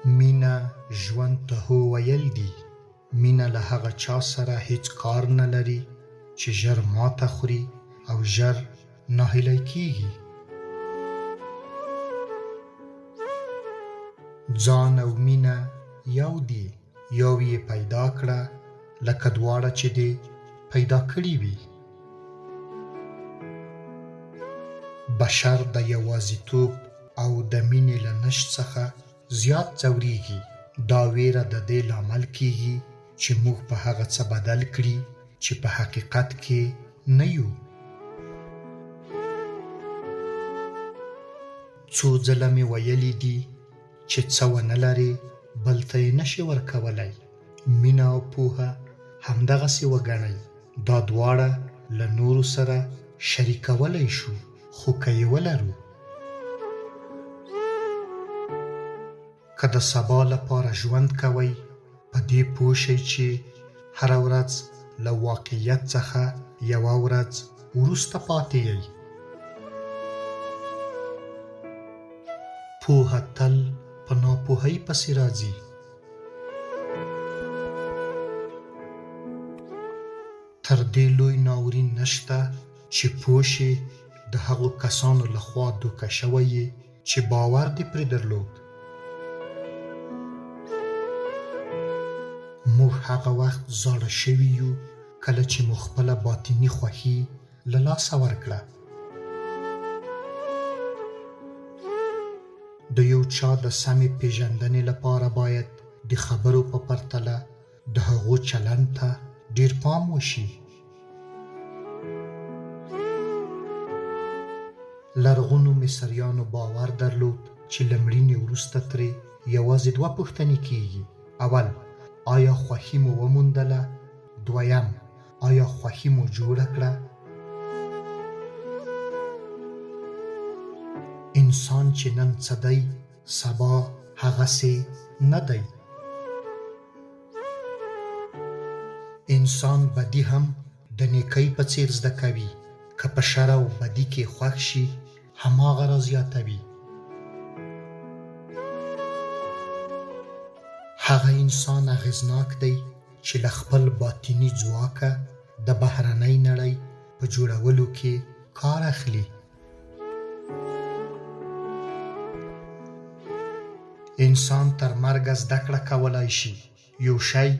مینه ژوند ته هو ویل دي. مینه له هغه چا سره هیڅ کار نه لري چې ژر ماته خوري او ژر ناهیلی کیږي. ځان او مینه یو دي، یو یې پیدا کړه لکه دواړه چې دې پیدا کړي وي. بشر د یوازیتوب او د مینې له نشت څخه زیات ځورېږي. دا ویره د دې لامل کیږي چې موږ په هغه څه بدل کړي چې په حقیقت کې نه یو. څو ځله مې ویلي دي چې څه ونه لرې بل ته یې نشي ورکولی. مینه او پوهه همدغسې وګڼئ. دا دواړه له نورو سره شریکولی شو، خو که یې ولرو. که د سبا لپاره ژوند کوئ، په دې پوه شئ چې هره ورځ له واقعیت څخه یوه ورځ وروسته پاتې یئ. پوهه تل په ناپوهۍ پسې راځي. تر دې لوی ناورین نشته چې پوه شې د هغو کسانو لخوا دوکه شوی یې چې باور دې پرې درلود. موږ هغه وخت زاړه شوي یو کله چې مو خپله باطني خوښي له لاسه ورکړه. د یو چا د سمې پیژندنې لپاره باید د خبرو په پرتله د هغو چلند ته ډیر پام وشي. لرغونو مصریانو باور درلود چې له مړینې وروسته ترې یوازې دوه پوښتنې کیږي. اول، آیا خوښي مو وموندله؟ دویم، آیا خوښي مو جوړه کړه؟ انسان چې نن څه دی سبا هغسې نه دی. انسان بدي هم د نیکۍ په څیر زده کوي. که په شر او بدي کې خوښ شي هماغه را زیاتوي. هغه انسان اغېزناک دی چې له خپل باطني ځواکه د بهرنۍ نړۍ په جوړولو کې کار اخلي. انسان تر مرګه زده کړه کولی شي. یو شی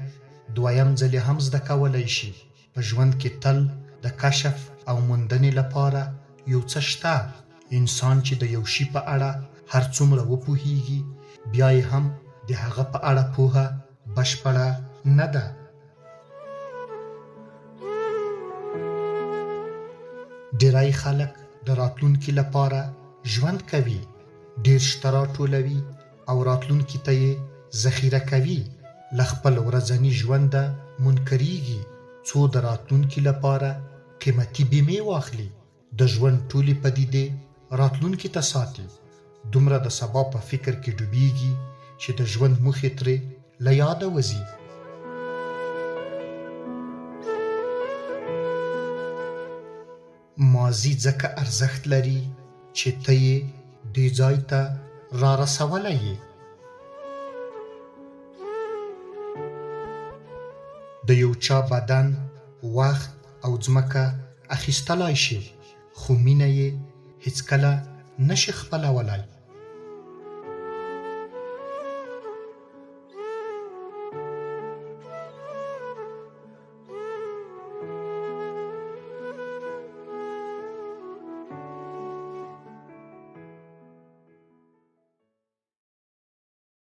دویم ځلې هم زده کولی شي. په ژوند کې تل د کشف او موندنې لپاره یو څه شته. انسان چې د یو شي په اړه هر څومره وپوهیږي بیا یې هم د هغه په اړه پوهه بشپړه نه ده. ډیری خلک د راتلونکي لپاره ژوند کوي. ډیر شته راټولوي او راتلونکي ته یې ذخیره کوي. له خپل ورځني ژونده منکریږي څو د راتلونکي لپاره قیمتي بیمې واخلي. د ژوند ټولې پدیدې راتلونکي ته ساتي. دومره د سبا په فکر کې ډوبیږي چې د ژوند موخې ترې له یاده وځي. ماضي ځکه ارزښت لري چې ته یې دې ځای ته را رسولی یې. د یو چا بدن، وخت او ځمکه اخیستلی شي، خو مینه یې هیڅکله نشي خپلولی.